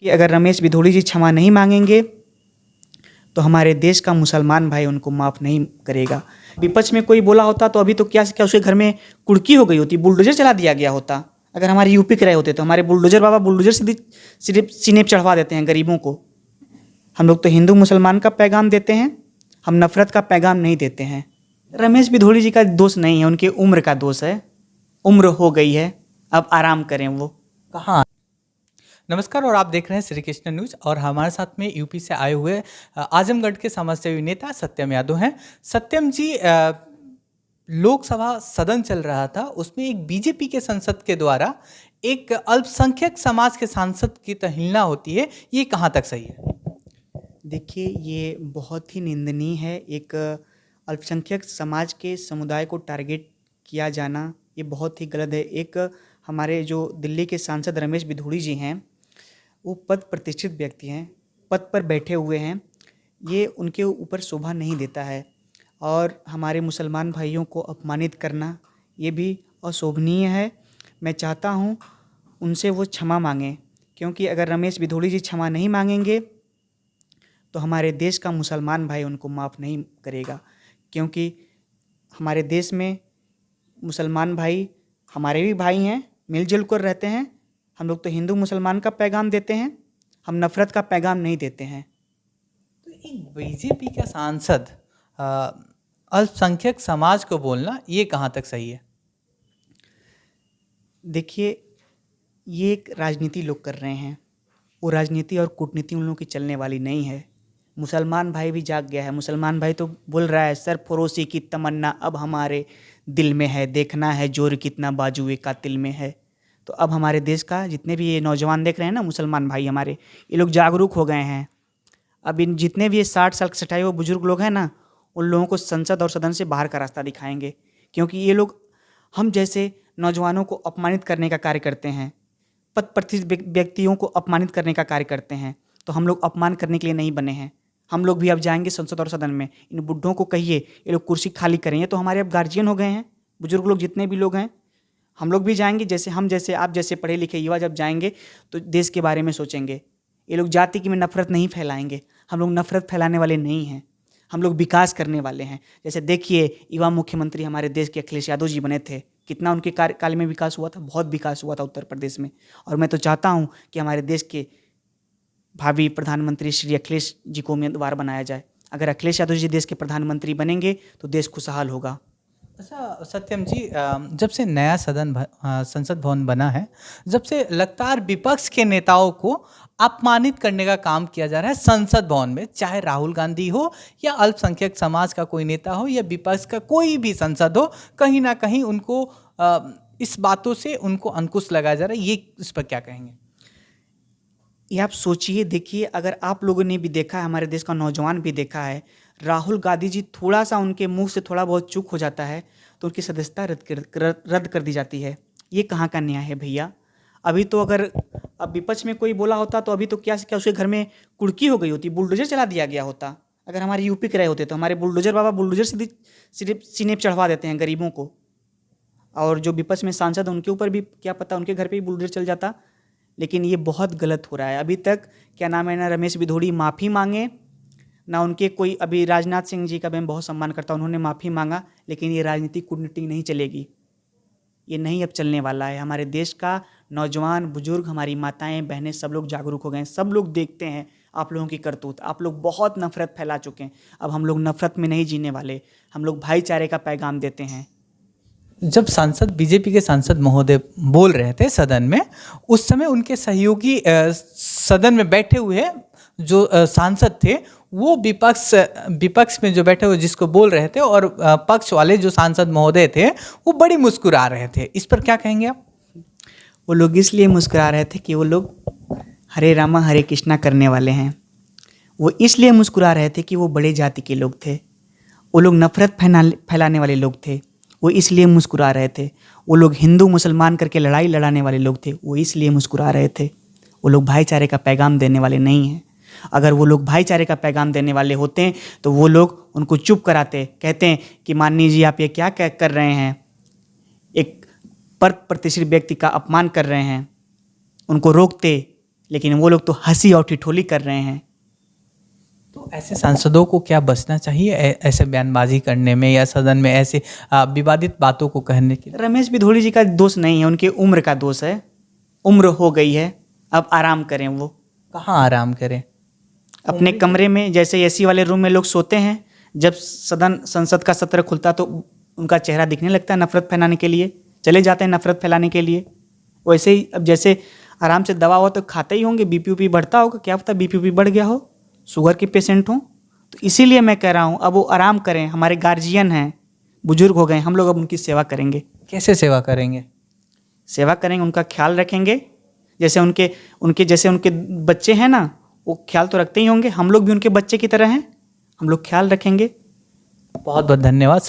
कि अगर रमेश बिधोड़ी जी क्षमा नहीं मांगेंगे तो हमारे देश का मुसलमान भाई उनको माफ़ नहीं करेगा। विपक्ष में कोई बोला होता तो अभी तो क्या क्या उसके घर में कुर्की हो गई होती, बुलडोजर चला दिया गया होता। अगर हमारे यूपी के रहे होते तो हमारे बुलडोजर बाबा बुलडोजर सीधे सिर्फ सीने पर चढ़वा देते हैं गरीबों को। हम लोग तो हिंदू मुसलमान का पैगाम देते हैं, हम नफरत का पैगाम नहीं देते हैं। रमेश बिधोड़ी जी का दोष नहीं है, उनकी उम्र का दोष है। उम्र हो गई है, अब आराम करें वो। कहाँ। नमस्कार और आप देख रहे हैं श्री कृष्ण न्यूज और हमारे साथ में यूपी से आए हुए आजमगढ़ के समाजसेवी नेता सत्यम यादव हैं। सत्यम जी, लोकसभा सदन चल रहा था, उसमें एक बीजेपी के सांसद के द्वारा एक अल्पसंख्यक समाज के सांसद की तहेलना होती है, ये कहाँ तक सही है? देखिए, ये बहुत ही निंदनीय है। एक अल्पसंख्यक समाज के समुदाय को टारगेट किया जाना ये बहुत ही गलत है। एक हमारे जो दिल्ली के सांसद रमेश बिधोड़ी जी हैं, वो पद प्रतिष्ठित व्यक्ति हैं, पद पर बैठे हुए हैं, ये उनके ऊपर शोभा नहीं देता है। और हमारे मुसलमान भाइयों को अपमानित करना ये भी अशोभनीय है। मैं चाहता हूँ उनसे वो क्षमा मांगें, क्योंकि अगर रमेश बिधोड़ी जी क्षमा नहीं मांगेंगे तो हमारे देश का मुसलमान भाई उनको माफ़ नहीं करेगा। क्योंकि हमारे देश में मुसलमान भाई हमारे भी भाई हैं, मिलजुल कर रहते हैं। हम लोग तो हिंदू मुसलमान का पैगाम देते हैं, हम नफ़रत का पैगाम नहीं देते हैं। तो एक बीजेपी का सांसद अल्पसंख्यक समाज को बोलना ये कहाँ तक सही है? देखिए, ये एक राजनीति लोग कर रहे हैं, वो राजनीति और कूटनीति उन लोगों की चलने वाली नहीं है। मुसलमान भाई भी जाग गया है। मुसलमान भाई तो बोल रहा है, सरफरोशी की तमन्ना अब हमारे दिल में है, देखना है जोर कितना बाजुए कातिल में है। तो अब हमारे देश का जितने भी ये नौजवान देख रहे हैं ना, मुसलमान भाई हमारे, ये लोग जागरूक हो गए हैं। अब इन जितने भी ये 60 साल के सटाए हुए बुजुर्ग लोग हैं ना, उन लोगों को संसद और सदन से बाहर का रास्ता दिखाएंगे। क्योंकि ये लोग हम जैसे नौजवानों को अपमानित करने का कार्य करते हैं, पद प्रतिष्ठित व्यक्तियों को अपमानित करने का कार्य करते हैं। तो हम लोग अपमान करने के लिए नहीं बने हैं। हम लोग भी अब जाएंगे संसद और सदन में, इन बुड्ढों को कहिए ये लोग कुर्सी खाली करें। ये तो हमारे अब गार्जियन हो गए हैं, बुजुर्ग लोग जितने भी लोग हैं। हम लोग भी जाएंगे, जैसे हम जैसे आप जैसे पढ़े लिखे युवा जब जाएंगे तो देश के बारे में सोचेंगे। ये लोग जाति की में नफरत नहीं फैलाएंगे। हम लोग नफरत फैलाने वाले नहीं हैं, हम लोग विकास करने वाले हैं। जैसे देखिए, युवा मुख्यमंत्री हमारे देश के अखिलेश यादव जी बने थे, कितना उनके कार्यकाल में विकास हुआ था, बहुत विकास हुआ था उत्तर प्रदेश में। और मैं तो चाहता हूँ कि हमारे देश के भावी प्रधानमंत्री श्री अखिलेश जी को उम्मीदवार बनाया जाए। अगर अखिलेश यादव जी देश के प्रधानमंत्री बनेंगे तो देश खुशहाल होगा। अच्छा सत्यम जी, जब से नया संसद भवन बना है, जब से लगातार विपक्ष के नेताओं को अपमानित करने का काम किया जा रहा है संसद भवन में, चाहे राहुल गांधी हो या अल्पसंख्यक समाज का कोई नेता हो या विपक्ष का कोई भी सांसद हो, कहीं ना कहीं उनको इस बातों से उनको अंकुश लगाया जा रहा है। ये इस पर क्या कहेंगे? ये आप सोचिए, देखिए, अगर आप लोगों ने भी देखा है, हमारे देश का नौजवान भी देखा है, राहुल गांधी जी थोड़ा सा उनके मुंह से थोड़ा बहुत चूक हो जाता है तो उनकी सदस्यता रद्द कर दी जाती है। ये कहाँ का न्याय है भैया? अभी तो अगर अब विपक्ष में कोई बोला होता तो अभी तो क्या क्या उसके घर में कुर्की हो गई होती, बुलडोजर चला दिया गया होता। अगर हमारे यूपी के रहे होते तो हमारे बुलडोजर बाबा बुलडोजर सीधे सिर्फ सीने पर चढ़वा देते हैं गरीबों को। और जो विपक्ष में सांसद उनके ऊपर भी क्या पता उनके घर पे ही बुलडोजर चल जाता। लेकिन ये बहुत गलत हो रहा है। अभी तक क्या नाम है ना, रमेश बिधोड़ी माफ़ी मांगे ना, उनके कोई, अभी राजनाथ सिंह जी का मैं बहुत सम्मान करता हूँ, उन्होंने माफ़ी मांगा। लेकिन ये राजनीतिक कूटनीति नहीं चलेगी, ये नहीं अब चलने वाला है। हमारे देश का नौजवान बुजुर्ग, हमारी माताएं बहनें सब लोग जागरूक हो गए हैं, सब लोग देखते हैं आप लोगों की करतूत। आप लोग बहुत नफरत फैला चुके हैं, अब हम लोग नफरत में नहीं जीने वाले, हम लोग भाईचारे का पैगाम देते हैं। जब सांसद बीजेपी के सांसद महोदय बोल रहे थे सदन में, उस समय उनके सहयोगी सदन में बैठे हुए जो सांसद थे वो विपक्ष में जो बैठे हुए जिसको बोल रहे थे, और पक्ष वाले जो सांसद महोदय थे वो बड़ी मुस्कुरा रहे थे। इस पर क्या कहेंगे आप? वो लोग इसलिए मुस्कुरा रहे थे कि वो लोग हरे रामा हरे कृष्णा करने वाले हैं। वो इसलिए मुस्कुरा रहे थे कि वो बड़े जाति के लोग थे, वो लोग नफरत फैलाने वाले लोग थे, वो इसलिए मुस्कुरा रहे थे। वो लोग हिंदू मुसलमान करके लड़ाई लड़ाने वाले लोग थे, वो इसलिए मुस्कुरा रहे थे। वो लोग भाईचारे का पैगाम देने वाले नहीं हैं। अगर वो लोग भाईचारे का पैगाम देने वाले होते हैं तो वो लोग उनको चुप कराते, कहते हैं कि माननीय जी आप ये क्या कर रहे हैं, एक पद प्रतिष्ठित व्यक्ति का अपमान कर रहे हैं, उनको रोकते। लेकिन वो लोग तो हंसी और ठिठोली कर रहे हैं। तो ऐसे सांसदों को क्या बचना चाहिए ऐसे बयानबाजी करने में या सदन में ऐसे विवादित बातों को कहने के लिए? रमेश बिधोड़ी जी का दोष नहीं है, उनकी उम्र का दोष है। उम्र हो गई है, अब आराम करें। वो कहाँ आराम करें? अपने कमरे में, जैसे एसी वाले रूम में लोग सोते हैं, जब संसद का सत्र खुलता तो उनका चेहरा दिखने लगता है नफरत फैलाने के लिए, चले जाते हैं नफरत फैलाने के लिए। वैसे ही अब जैसे आराम से दवा हो तो खाते ही होंगे, बीपी बढ़ता होगा, क्या पता बीपी बढ़ गया हो, शुगर के पेशेंट हों। तो इसीलिए मैं कह रहा हूँ अब वो आराम करें। हमारे गार्जियन हैं, बुजुर्ग हो गए, हम लोग अब उनकी सेवा करेंगे। कैसे सेवा करेंगे? सेवा करेंगे, उनका ख्याल रखेंगे। जैसे उनके बच्चे हैं ना, वो ख्याल तो रखते ही होंगे, हम लोग भी उनके बच्चे की तरह हैं, हम लोग ख्याल रखेंगे। बहुत बहुत धन्यवाद।